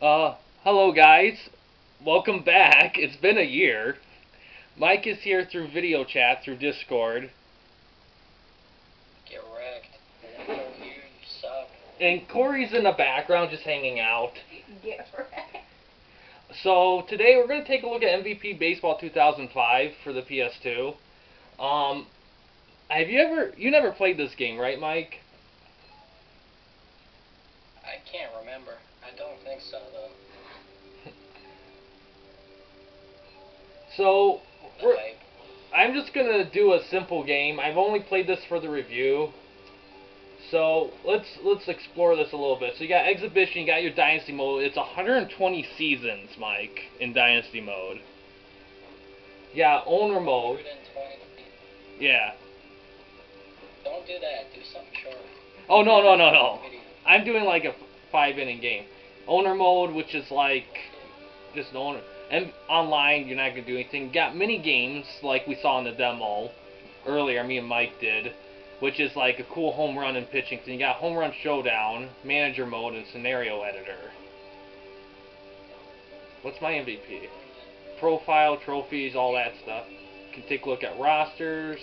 Hello guys. Welcome back. It's been a year. Mike is here through video chat, through Discord. Get wrecked. You suck. And Corey's in the background just hanging out. Get wrecked. So today we're going to take a look at MVP Baseball 2005 for the PS2. You never played this game, right, Mike? I can't remember. I don't think so, though. So, Okay. I'm just going to do a simple game. I've only played this for the review. So, let's explore this a little bit. So you got Exhibition, you got your Dynasty mode. It's 120 seasons, Mike, in Dynasty mode. You got Owner mode. 120. Yeah. Don't do that. Do something short. Oh, no. I'm doing like a 5-inning game. Owner mode, which is like just an owner. And online, you're not going to do anything. You got mini games, like we saw in the demo earlier, me and Mike did, which is like a cool home run and pitching thing. You got Home Run Showdown, Manager mode, and Scenario Editor. What's my MVP? Profile, trophies, all that stuff. You can take a look at rosters.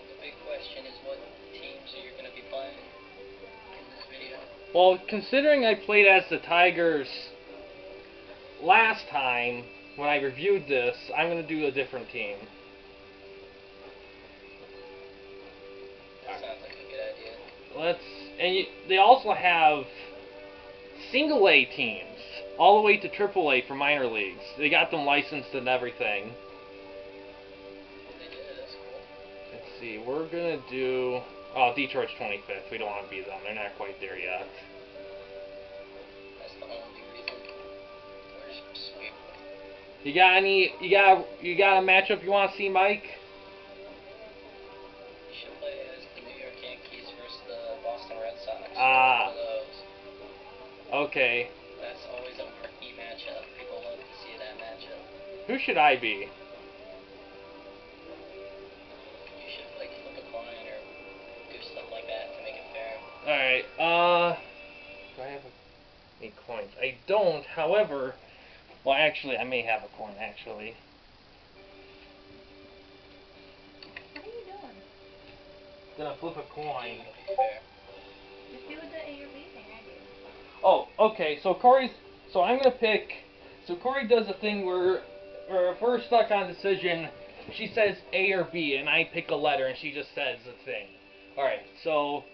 The big question is what teams are you going to be playing in this video? Well, considering I played as the Tigers last time when I reviewed this, I'm going to do a different team. That sounds like a good idea. They also have single A teams all the way to Triple A for minor leagues. They got them licensed and everything. They did it. That's cool. Let's see, we're going to do... Oh, Detroit's 25th. We don't want to be them. They're not quite there yet. That's the only reason. We're sweet. You got a matchup you want to see, Mike? You should play as the New York Yankees versus the Boston Red Sox. Ah. One of those. Okay. That's always a marquee matchup. People love to see that matchup. Who should I be? You should like flip a coin or do stuff like that to make it fair. Alright, do I have any coins? I don't, however, well actually, I may have a coin actually. What are you doing? Gonna flip a coin. To be fair. Just do the A or B thing I do. Oh, okay, so I'm gonna pick, so Corey does a thing where if we're stuck on decision, she says A or B, and I pick a letter, and she just says the thing. Alright, so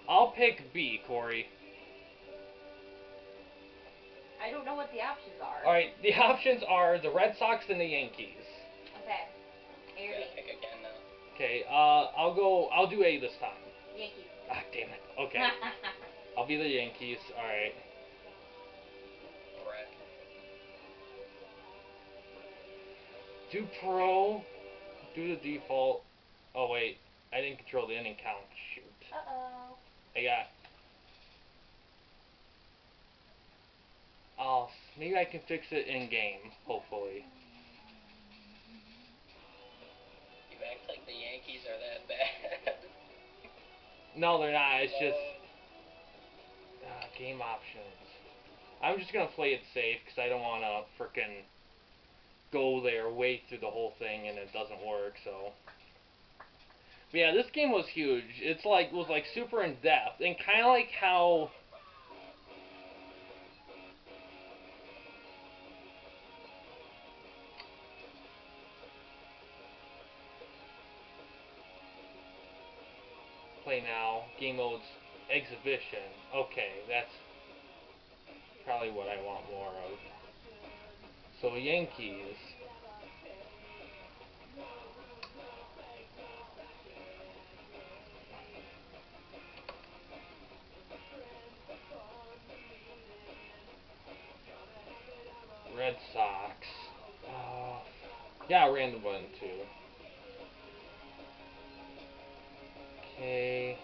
I'll pick B, Corey. I don't know what the options are. Alright, the options are the Red Sox and the Yankees. Okay. A or Yeah, B? pick again now. Okay, I'll do A this time. Yankees. Ah, damn it. Okay. I'll be the Yankees. Alright. Brett. Do pro. Do the default. Oh, wait. I didn't control the inning count. Shoot. Uh-oh. I got... Oh, maybe I can fix it in-game, hopefully. You act like the Yankees are that bad. No, they're not. It's just... game options. I'm just gonna play it safe, because I don't want to frickin' go there, wait through the whole thing, and it doesn't work, so... But yeah, this game was huge. It was super in-depth, and kind of like how... Play now, game mode's Exhibition. Okay, that's probably what I want more of. So Yankees. Red Sox. Yeah, random button too. Okay.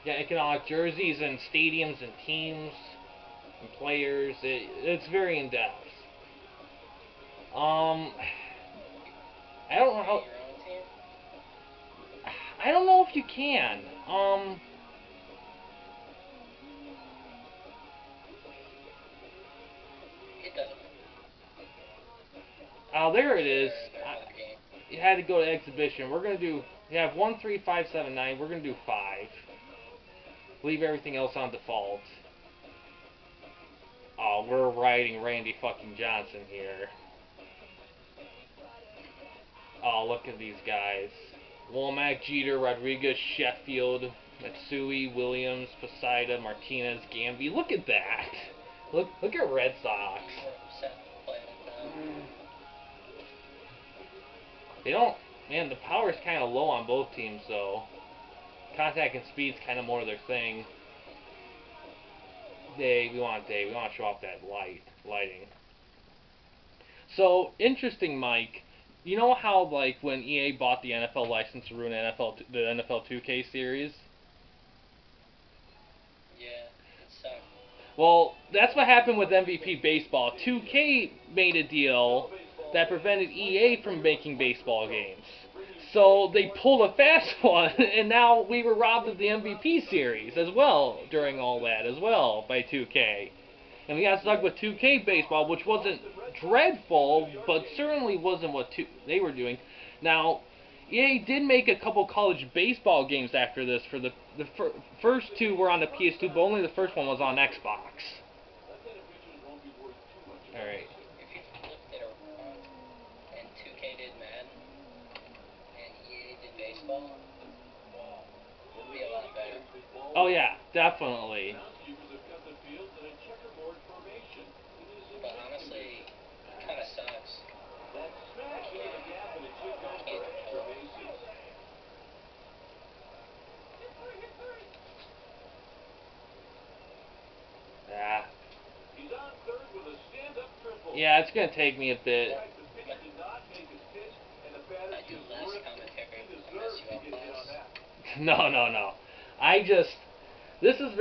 Yeah, economic jerseys and stadiums and teams and players. It's very in depth. I I don't know how. Your own team? I don't know if you can. It doesn't. Oh, there it is. They're another game. You had to go to exhibition. We're gonna do. You have 1, 3, 5, 7, 9. We're gonna do 5. Leave everything else on default. Oh, we're riding Randy fucking Johnson here. Oh, look at these guys. Womack, Jeter, Rodriguez, Sheffield, Matsui, Williams, Posada, Martinez, Gamby. Look at that. Look at Red Sox. They don't. Man, the power's kind of low on both teams, though. Contact and speed's kind of more their thing. We want to show off that lighting. So interesting, Mike. You know how like when EA bought the NFL license to ruin the NFL 2K series? Yeah, it sucked. Well, that's what happened with MVP Baseball. 2K made a deal that prevented EA from making baseball games. So they pulled a fast one, and now we were robbed of the MVP series as well during all that as well by 2K. And we got stuck with 2K Baseball, which wasn't dreadful, but certainly wasn't what they were doing. Now, EA did make a couple college baseball games after this. For the first 2 were on the PS2, but only the first one was on Xbox. Alright. If you flipped it around and 2K did Madden and EA did baseball, it would be a lot better. Oh yeah, definitely. But honestly, it kind of sucks. Yeah. Yeah, it's gonna take me a bit. I do less commentary to mess you up less. No. This is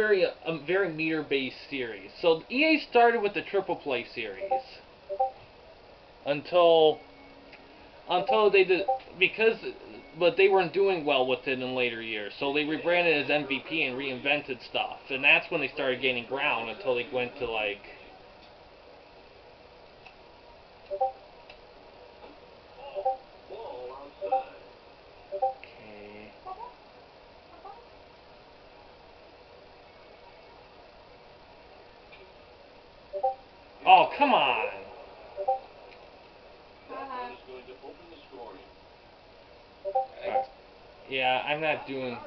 a very meter-based series. So EA started with the Triple Play series until they did but they weren't doing well with it in later years. So they rebranded as MVP and reinvented stuff, and that's when they started gaining ground until they went to like. Okay. Oh, come on. Yeah, I'm not doing.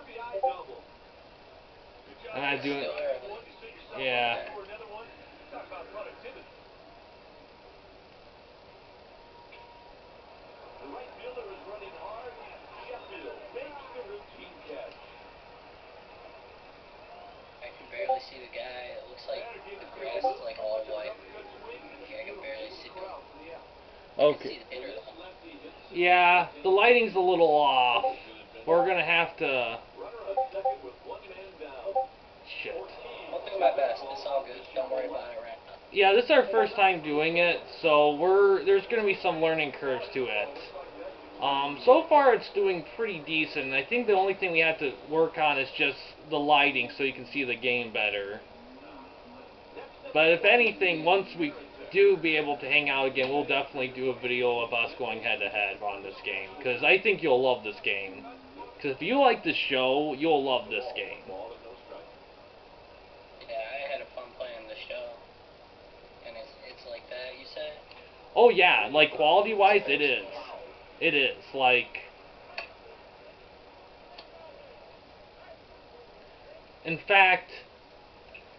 Yeah. I can barely see the guy. It looks like the grass is like all white. Yeah, I can barely see him. Okay. See the hitter though. Yeah, the lighting's a little off. We're gonna have to. Shit. I'll do my best. It's all good. Don't worry about it right now. Yeah, this is our first time doing it, so there's gonna be some learning curves to it. So far it's doing pretty decent. I think the only thing we have to work on is just the lighting so you can see the game better. But if anything, once we do be able to hang out again, we'll definitely do a video of us going head-to-head on this game, because I think you'll love this game. Because if you like the show, you'll love this game. Yeah, I had a fun playing the show. And it's like that, you say? Oh yeah, like quality-wise, it is. It is, like. In fact,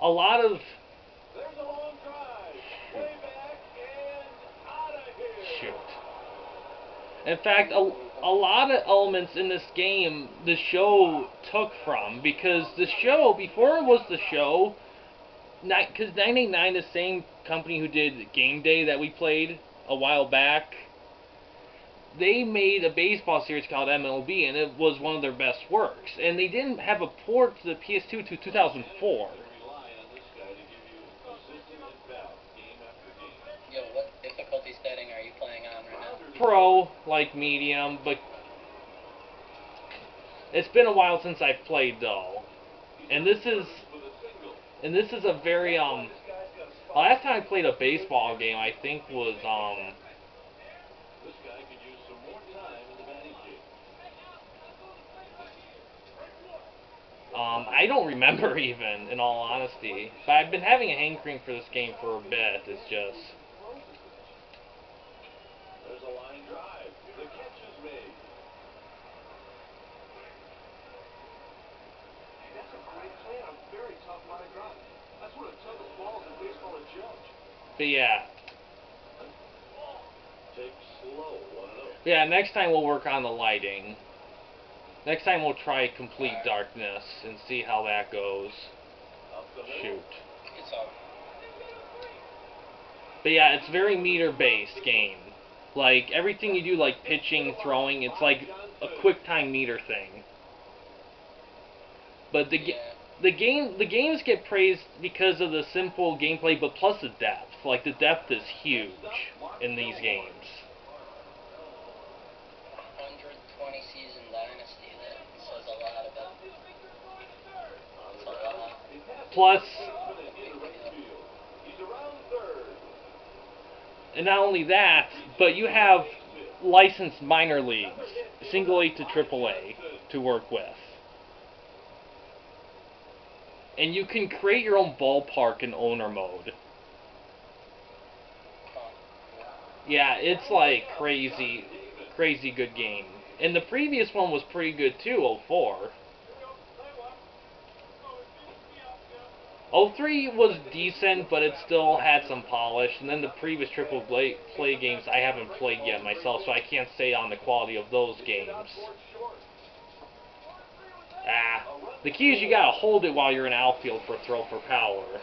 a lot of. Shoot. In fact, a lot of elements in this game the show took from, because the show, before it was the show, because 989, the same company who did Game Day that we played a while back, they made a baseball series called MLB, and it was one of their best works. And they didn't have a port to the PS2 to 2004. Yo, what difficulty setting are you playing on right now? pro, like medium, but it's been a while since I've played though. And this is a very last time I played a baseball game I think was I don't remember even, in all honesty. But I've been having a hankering for this game for a bit. It's just There's a line drive. The catch is made. That's a great play on a very tough line drive. That's one of the toughest balls in baseball to judge. but yeah. Take slow, 1-0. Yeah, next time we'll work on the lighting. Next time we'll try complete darkness and see how that goes. Shoot. It's all. But yeah, it's very meter-based game. Like, everything you do, like pitching, throwing, it's like a quick time meter thing. But the games get praised because of the simple gameplay, but plus the depth. Like, the depth is huge in these games. 120 season dynasty. That says a lot about. It's a lot. Plus, Big deal. He's around third. and not only that, but you have licensed minor leagues, single A to triple A, to work with. And you can create your own ballpark in owner mode. Yeah, it's like crazy good game. And the previous one was pretty good too, 04. 03 was decent, but it still had some polish. And then the previous triple play games I haven't played yet myself, so I can't say on the quality of those games. The key is you gotta hold it while you're in outfield for throw for power. Is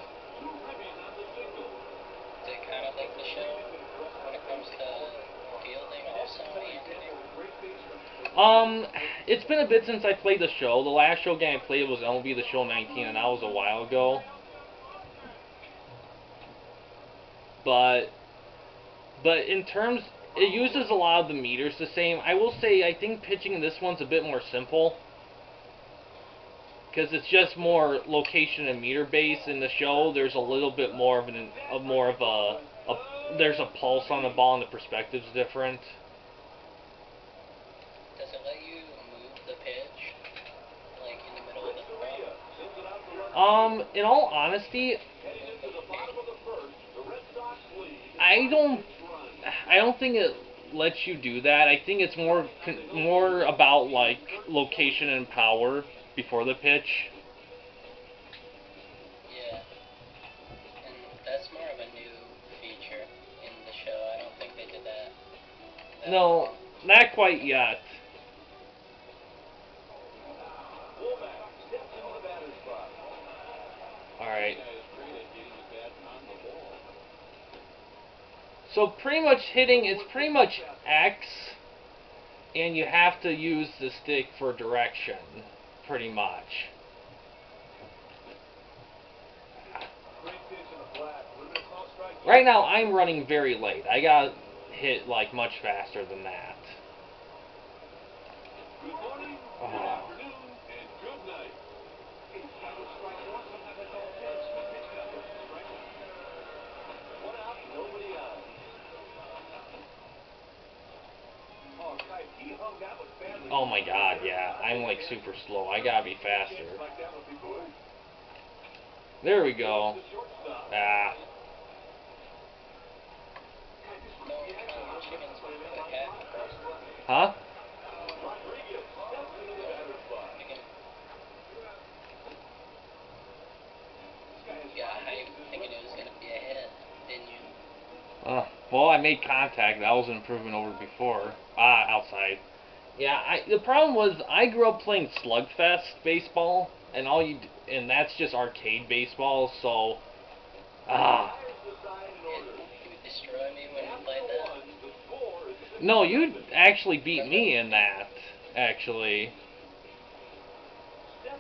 it kind of like the show when it comes to fielding also? It's been a bit since I played the show. The last show game I played was MLB The Show 19, and that was a while ago. But in terms, it uses a lot of the meters the same. I will say, I think pitching in this one's a bit more simple. Because it's just more location and meter based. In the show, there's a little bit more of there's a pulse on the ball and the perspective's different. Does it let you move the pitch, like in the middle of the throw? In all honesty, I don't think it lets you do that. I think it's more about like location and power before the pitch. Yeah. And that's more of a new feature in the show. I don't think they did that. No, not quite yet. Alright. So pretty much hitting, it's pretty much X, and you have to use the stick for direction, pretty much. Right now, I'm running very late. I got hit like much faster than that. Oh. Oh my god, yeah. I'm like super slow. I gotta be faster. There we go. Huh? Yeah, I thinking it was going to be a hit, didn't you? Well, I made contact. That was an improvement over before. Outside. Yeah, the problem was I grew up playing Slugfest baseball, and and that's just arcade baseball. So, You would destroy me when you played that? No, you actually beat me in that. Actually. I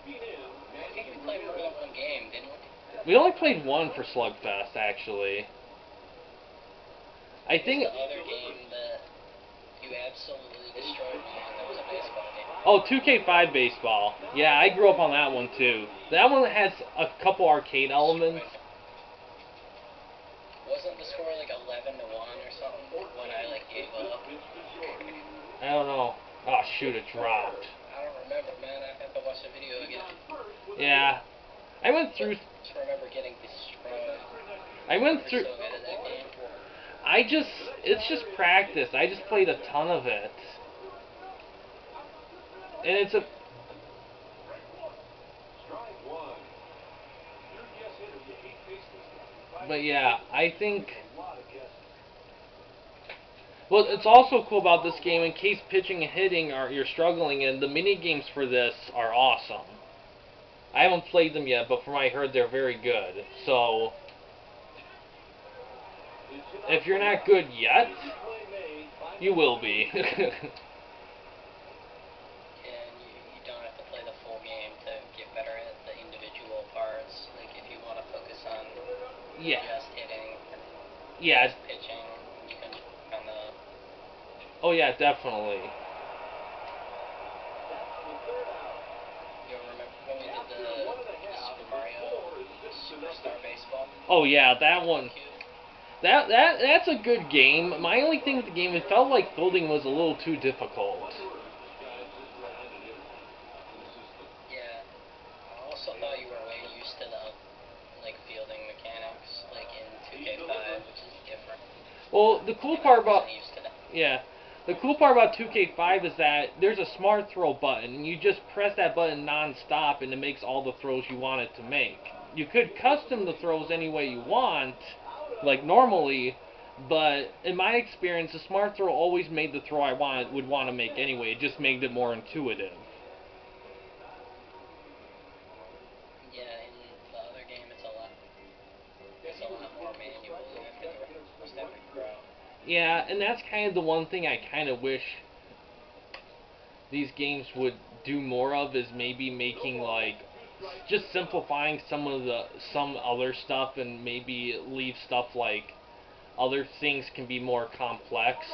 think we played more than one game, didn't we? We only played one for Slugfest, actually. I think. The other game that absolutely destroyed me, and that was a baseball game. Oh, 2K5 baseball. Yeah, I grew up on that one too. That one has a couple arcade elements. Wasn't the score like 11-1 or something when I like gave up? I don't know. Oh shoot, it dropped. I don't remember, man. I have to watch the video again. Yeah. I went through. Just remember getting destroyed. I went We're through. so good at that game. It's just practice. I just played a ton of it. And it's a. Strike one. You're a guess hitter. You hate facing this guy. But yeah, I think. A lot of guesses. Well, it's also cool about this game, in case pitching and hitting you're struggling, and the mini games for this are awesome. I haven't played them yet, but from what I heard, they're very good. So, if you're not good yet, you will be. And you don't have to play the full game to get better at the individual parts. Like if you want to focus on Yeah. just hitting, Yeah. just pitching, you can kind of. Oh yeah, definitely. You remember when we did the Super Mario Superstar Baseball? Oh yeah, that one. Cube? That's a good game. My only thing with the game, it felt like building was a little too difficult. Yeah. I also thought you were way used to the like fielding mechanics, like in 2K5, which is different. Well, the cool part about I wasn't used to that. yeah, the cool part about 2K5 is that there's a smart throw button, and you just press that button non-stop, and it makes all the throws you want it to make. You could custom the throws any way you want, like normally, but in my experience, the smart throw always made the throw I would want to make anyway. It just made it more intuitive. Yeah, in the other game, it's a lot more manual. You have to do almost every throw. Yeah, and that's kind of the one thing I kind of wish these games would do more of, is maybe making like just simplifying some other stuff, and maybe leave stuff like other things can be more complex.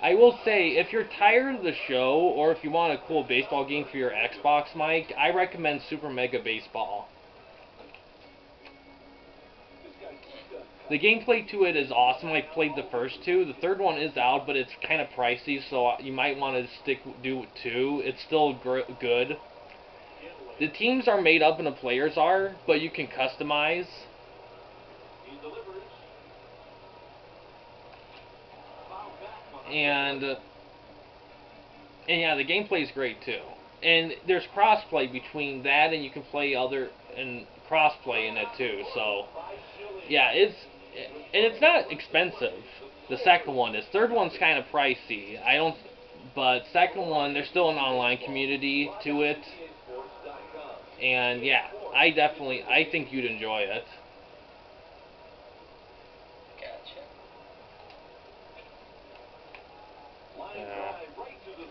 I will say, if you're tired of the show, or if you want a cool baseball game for your Xbox, Mike, I recommend Super Mega Baseball. The gameplay to it is awesome. I played the first two. The third one is out, but it's kind of pricey, so you might want to do it too. It's still good. The teams are made up and the players are, but you can customize. And yeah, the gameplay is great too. And there's crossplay between that, and you can play crossplay in it too. So yeah, and it's not expensive. The second one is. Third one's kind of pricey. But second one, there's still an online community to it. And yeah, I think you'd enjoy it. Gotcha. Yeah.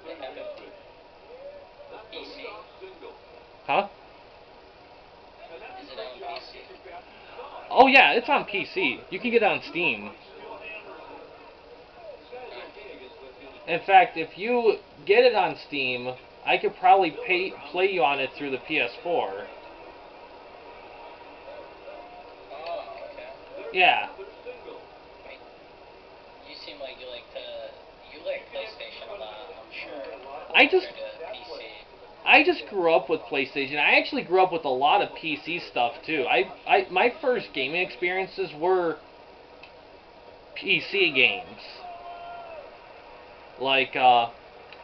They have it PC. Huh? Is it on PC? Oh yeah, it's on PC. You can get it on Steam. In fact, if you get it on Steam, I could probably play you on it through the PS4. Oh, okay. Yeah. Wait, you seem like you like PlayStation a lot, I'm sure. I just Compared to PC. I just grew up with PlayStation. I actually grew up with a lot of PC stuff too. My first gaming experiences were PC games. Like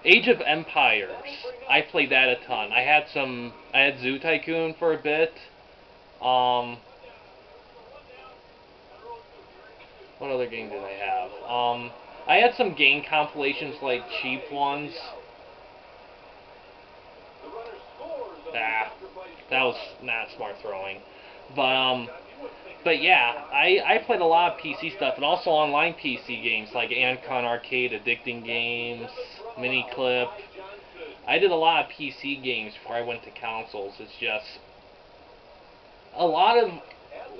Age of Empires. I played that a ton. I had Zoo Tycoon for a bit. What other game did I have? I had some game compilations, like cheap ones. That was not smart throwing. But yeah, I played a lot of PC stuff, and also online PC games like Ancon Arcade, Addicting Games, Miniclip. I did a lot of PC games before I went to consoles. It's just a lot of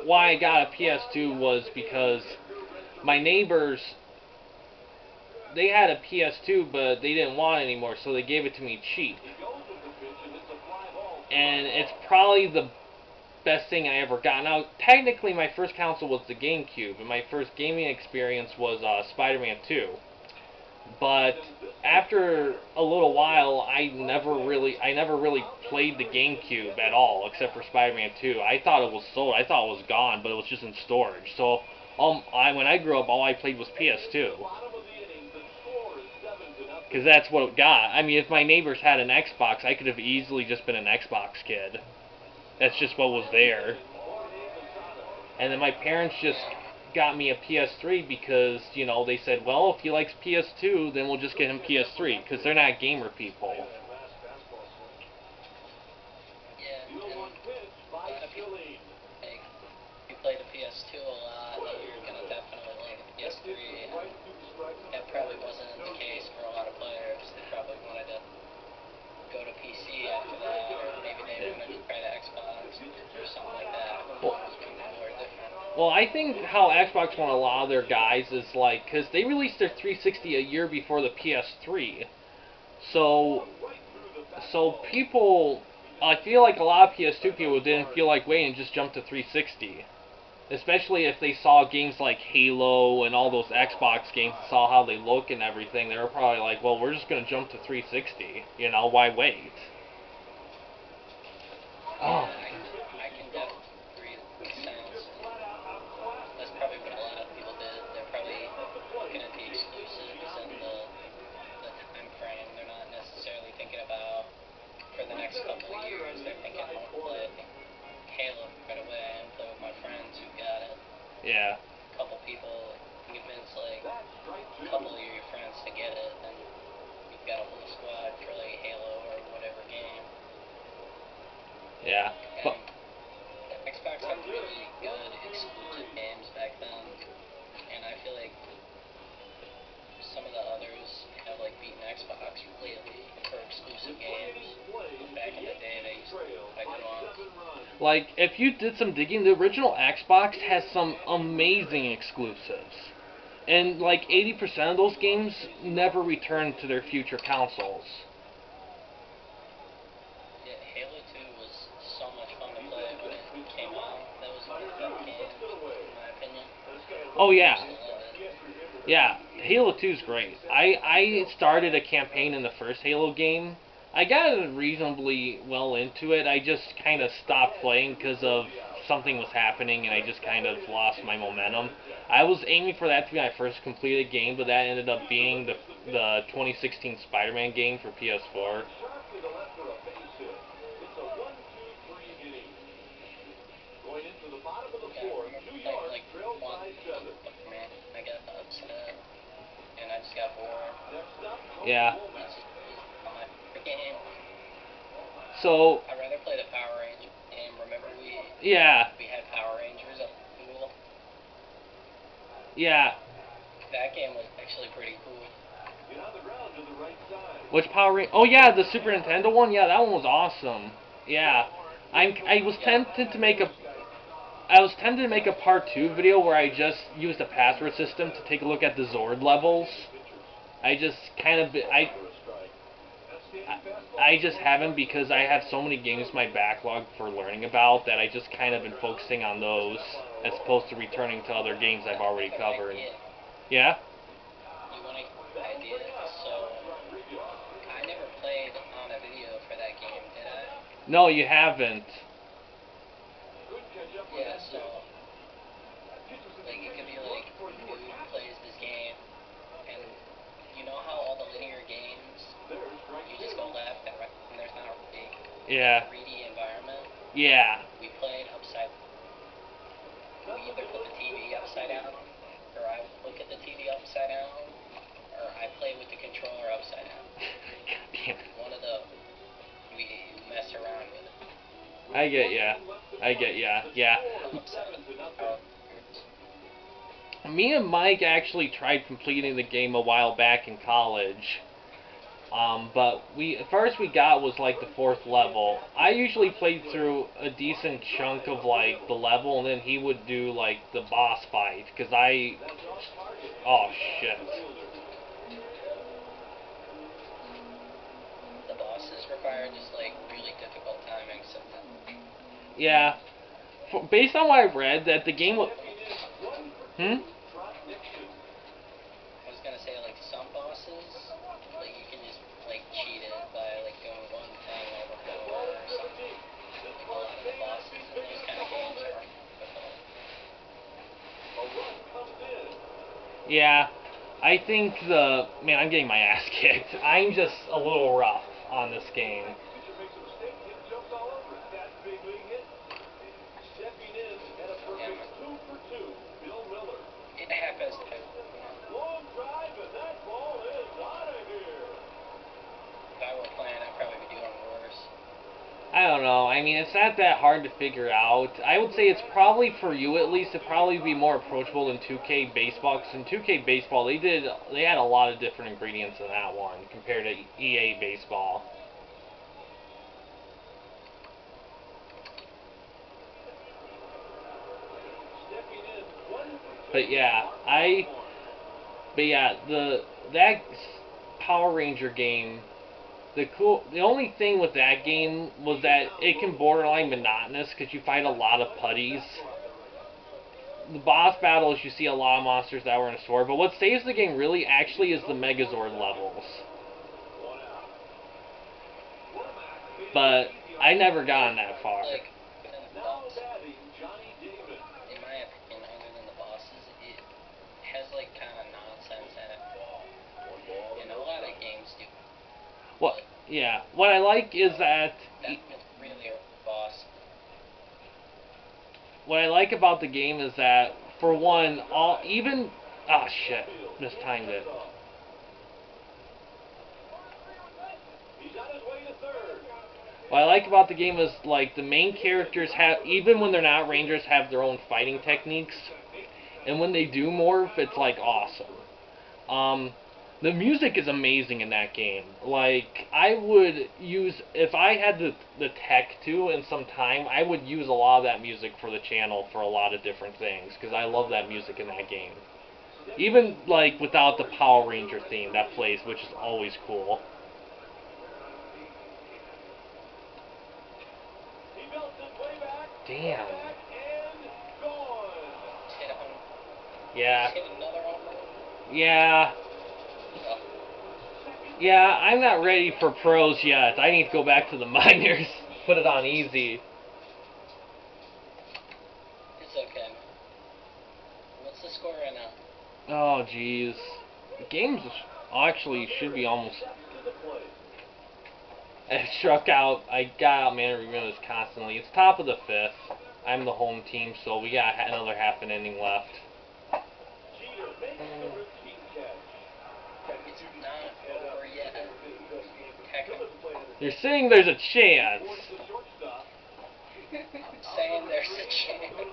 why I got a PS2 was because my neighbors they had a PS2, but they didn't want it anymore, so they gave it to me cheap. And it's probably the best thing I ever got. Now, technically, my first console was the GameCube, and my first gaming experience was Spider-Man 2. But after a little while, I never really played the GameCube at all, except for Spider-Man 2. I thought it was sold. I thought it was gone, but it was just in storage. So, when I grew up, all I played was PS2. Because that's what it got. I mean, if my neighbors had an Xbox, I could have easily just been an Xbox kid. That's just what was there. And then my parents just got me a PS3 because, you know, they said, well, if he likes PS2, then we'll just get him PS3, because they're not gamer people. Yeah, and a lot of people, like, if you play the PS2 a lot, you're gonna definitely like the PS3. That probably wasn't the case for a lot of players. They probably wanted to go to PC after that, or maybe they wanted to try the Xbox or something like that. Well, I think how Xbox won a lot of their guys is like, because they released their 360 a year before the PS3. So people, I feel like a lot of PS2 people didn't feel like waiting and just jumped to 360. Especially if they saw games like Halo and all those Xbox games, saw how they look and everything, they were probably like, well, we're just going to jump to 360. You know, why wait? Oh. I can definitely agree. It sounds. That's probably what a lot of people did. They're probably looking at the exclusives and the time frame. They're not necessarily thinking about for the next couple of years. They're thinking, I want to play Halo right away and play with my friends who got it. Yeah. A couple people convince like a couple of your friends to get it, and you've got a whole squad for like Halo or whatever game. Yeah. But Xbox had really good exclusive games back then, and I feel like some of the others have like beaten Xbox lately for exclusive games. Back in the day, they used to like good ones. like, if you did some digging, the original Xbox has some amazing exclusives. And like 80% of those games never returned to their future consoles. Yeah, Halo 2 was so much fun to play when it came out. That was one of the best games, in my opinion. Oh yeah. I still love it. Yeah, Halo 2 is great. I started a campaign in the first Halo game. I got reasonably well into it. I just kind of stopped playing because of something was happening, and I just kind of lost my momentum. I was aiming for that to be my first completed game, but that ended up being the 2016 Spider-Man game for PS4. I got upset, and I just got bored. Yeah. That's just my game. So, I'd rather play the Power Rangers game. Remember we yeah, had Power Rangers at school? yeah. That game was actually pretty cool. Which Power Ranger? Oh yeah, the Super Nintendo one. Yeah, that one was awesome. Yeah, I was tempted to make a part 2 video where I just used a password system to take a look at the Zord levels. I just kind of I just haven't, because I have so many games in my backlog for learning about that I just kind of been focusing on those as opposed to returning to other games I've already covered. Yeah? You want to idea? So I never played on a video for that game, did I? No, you haven't. Yeah, so like it could be like who plays this game, and you know how all the linear games you just go left and right, and there's not a big Yeah. 3D environment. Yeah. We played upside. We either put the TV upside down, or I look at the TV upside down, or I play with the controller upside down. God damn it. One of the we mess around with it. I get ya. Yeah. Me and Mike actually tried completing the game a while back in college. But first we got was like the 4th level. I usually played through a decent chunk of like the level, and then he would do like the boss fight, because oh shit. require just like really difficult timing sometimes. Yeah. Based on what I've read, that the game was... Hmm? I was gonna say like some bosses, like you can just like cheat it by like doing one thing over and over or something. Like a lot of the bosses in those kind of games are difficult. Yeah. I think Man, I'm getting my ass kicked. I'm just a little rough on this game. It happens. Long drive, and that ball is out of here. If I were playing, I'd probably be doing worse. I don't know. I mean, it's not that hard to figure out. I would say it's probably, for you at least, it'd probably be more approachable than 2K Baseball. Because in 2K Baseball, they had a lot of different ingredients in that one compared to EA Baseball. But yeah, that Power Ranger game, the only thing with that game was that it can borderline monotonous because you fight a lot of putties. The boss battles, you see a lot of monsters that were in a store, but what saves the game really actually is the Megazord levels. But I never gotten that far. Like, in my opinion, other than the bosses, it has like kind of nonsense in it. And a lot of games do. What I like is that That's really a boss. what I like about the game is that, for one, shit, mistimed it. What I like about the game is, like, the main characters even when they're not Rangers, have their own fighting techniques. And when they do morph, it's, like, awesome. The music is amazing in that game. Like, I would use, if I had the tech to and some time, I would use a lot of that music for the channel for a lot of different things, because I love that music in that game. Even, like, without the Power Ranger theme that plays, which is always cool. Damn. Yeah. Yeah. Yeah, I'm not ready for pros yet. I need to go back to the minors. Put it on easy. It's okay. What's the score right now? Oh, jeez. The game's actually should be almost... I struck out. I got out man reviews constantly. It's top of the 5th. I'm the home team, so we got another half an inning left. It's not over yet. You're saying there's a chance. I'm saying there's a chance.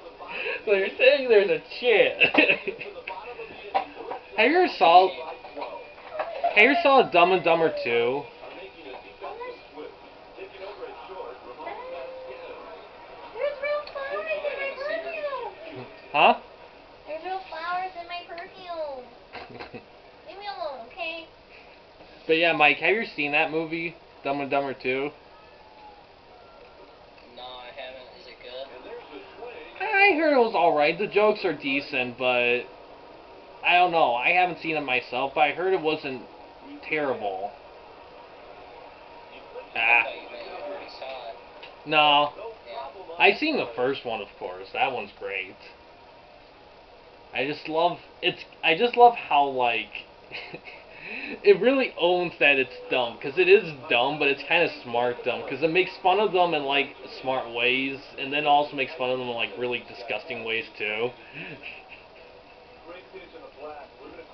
So you're saying there's a chance. Have you ever saw Dumb and Dumber 2? Huh? There's real flowers in my perfume. Leave me alone, okay? But yeah, Mike, have you seen that movie, Dumb and Dumber 2? No, I haven't. Is it good? I heard it was alright. The jokes are decent, but I don't know. I haven't seen it myself, but I heard it wasn't terrible. I thought you already saw it. No. Yeah. I seen the first one, of course. That one's great. I just love how, like, it really owns that it's dumb, because it is dumb, but it's kind of smart dumb, because it makes fun of them in, like, smart ways, and then also makes fun of them in, like, really disgusting ways, too.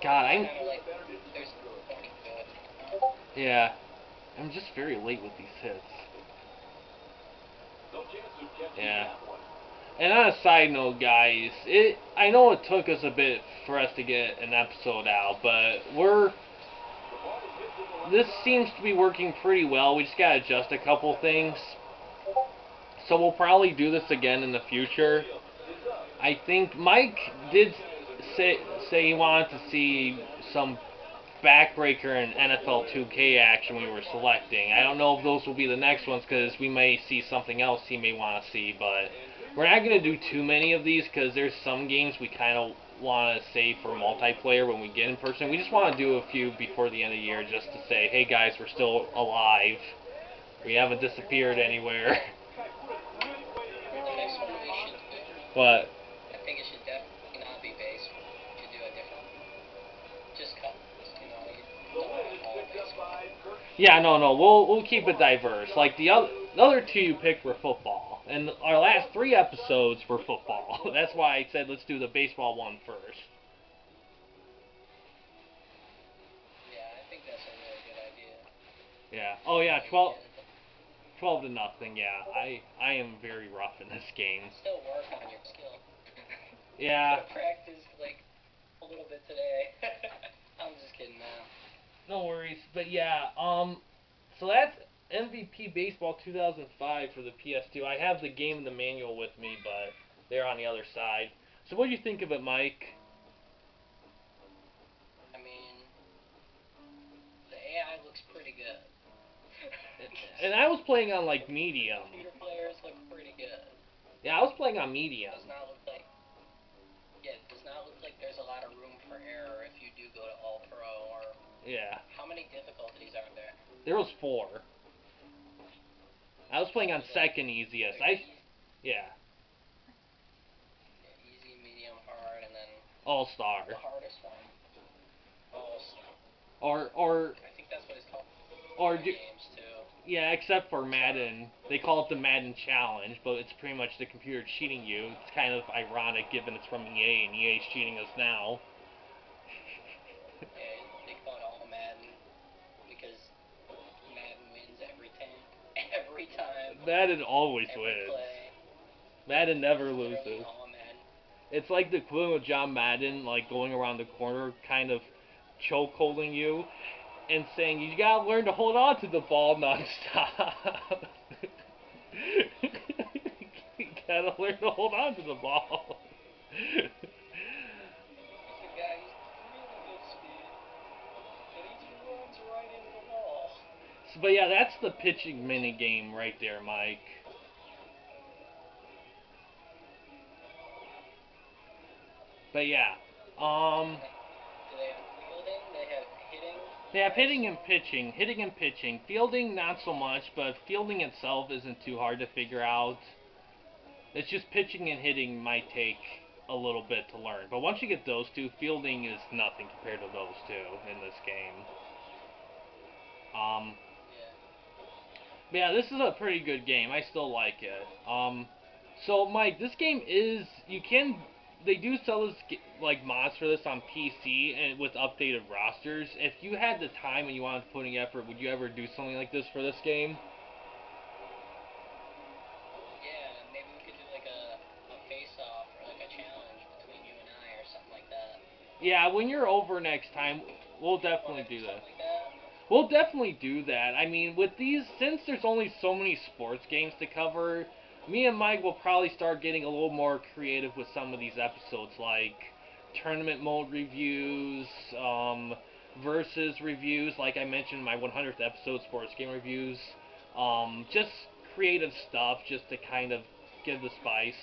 God, yeah, I'm just very late with these hits. Yeah. And on a side note, guys, I know it took us a bit for us to get an episode out, but this seems to be working pretty well. We just gotta adjust a couple things. So we'll probably do this again in the future. I think Mike did say he wanted to see some backbreaker and NFL 2K action we were selecting. I don't know if those will be the next ones because we may see something else he may want to see, but we're not going to do too many of these because there's some games we kind of want to save for multiplayer when we get in person. We just want to do a few before the end of the year just to say, hey guys, we're still alive. We haven't disappeared anywhere. The next one we should do. But I think it should definitely not be based. We should do a different. Just cut. You know, you don't want all baseball. yeah, no, we'll keep it diverse. Like the other two you picked were football, and our last 3 episodes were football. That's why I said let's do the baseball one first. Yeah, I think that's a really good idea. Yeah. Oh yeah, 12 to nothing. Yeah, I am very rough in this game. Still work on your skill. Yeah. Practice like a little bit today. I'm just kidding, man. No worries. But yeah, so that's MVP Baseball 2005 for the PS2. I have the game and the manual with me, but they're on the other side. So what do you think of it, Mike? I mean, the AI looks pretty good. And I was playing on like medium. Computer players look pretty good. Yeah, I was playing on medium. Does not look like. Yeah, it does not look like there's a lot of room for error if you do go to All Pro or. Yeah. How many difficulties are there? There was 4. I was playing on second easiest. Yeah. Easy, medium, hard, and then All Star. the hardest one. All Star. Or I think that's what it's called. or For do, games too. yeah, except for Madden. They call it the Madden Challenge, but it's pretty much the computer cheating you. It's kind of ironic given it's from EA and EA's cheating us now. Yeah, they call it all Madden because Madden wins every time. Every time. Madden always Every wins. play. Madden never Literally loses. all Madden. It's like the equivalent of John Madden, like going around the corner, kind of chokeholding you, and saying you gotta learn to hold on to the ball nonstop. You gotta learn to hold on to the ball. He's a guy, he's really good speed, and he just runs right into the wall. But yeah, that's the pitching mini game right there, Mike. But yeah, Do they have fielding? They have hitting? they have hitting and pitching. Fielding not so much, but fielding itself isn't too hard to figure out. It's just pitching and hitting might take a little bit to learn. But once you get those two, fielding is nothing compared to those two in this game. Yeah. But yeah, this is a pretty good game. I still like it. So Mike, this game is they do sell this like mods for this on PC and with updated rosters. If you had the time and you wanted to put in effort, would you ever do something like this for this game? Yeah, maybe we could do like a face-off or like a challenge between you and I or something like that. Yeah, when you're over next time, we'll definitely do that. Something like that. We'll definitely do that. I mean, with these, since there's only so many sports games to cover, me and Mike will probably start getting a little more creative with some of these episodes, like tournament mode reviews, versus reviews, like I mentioned in my 100th episode, sports game reviews, just creative stuff, just to kind of give the spice.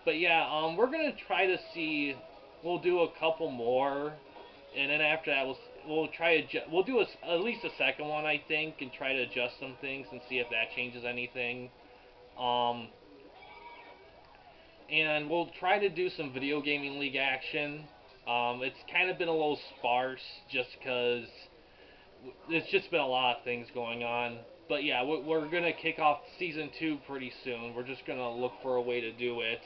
But yeah, we're gonna try to see. We'll do a couple more, and then after that, we'll try to we'll do at least a second one, I think, and try to adjust some things and see if that changes anything. And we'll try to do some video gaming league action. It's kind of been a little sparse just because it's just been a lot of things going on. But yeah, we're gonna kick off season 2 pretty soon. We're just gonna look for a way to do it.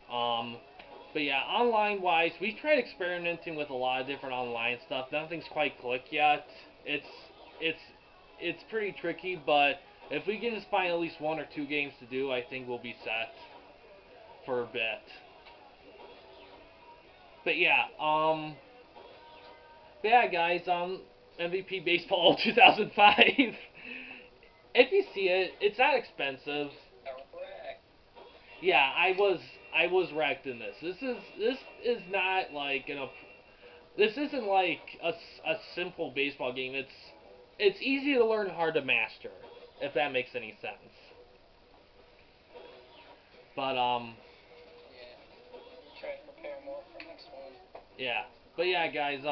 But yeah, online wise, we tried experimenting with a lot of different online stuff. Nothing's quite clicked yet. It's pretty tricky, but if we can just find at least 1 or 2 games to do, I think we'll be set for a bit. But yeah, guys, MVP Baseball 2005. If you see it, it's not expensive. Yeah, I was wrecked in this. This is not like this isn't like a simple baseball game. It's easy to learn, hard to master, if that makes any sense. But Yeah. Try to prepare more for next one. yeah. But yeah, guys,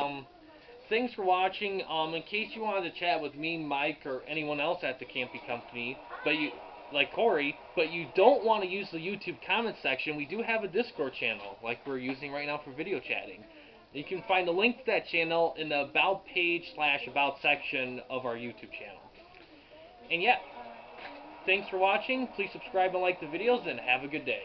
thanks for watching. In case you wanted to chat with me, Mike, or anyone else at the Campy Company, but you like Corey, but you don't want to use the YouTube comment section, we do have a Discord channel, like we're using right now for video chatting. You can find the link to that channel in the About page / About section of our YouTube channel. And yeah, thanks for watching. Please subscribe and like the videos, and have a good day.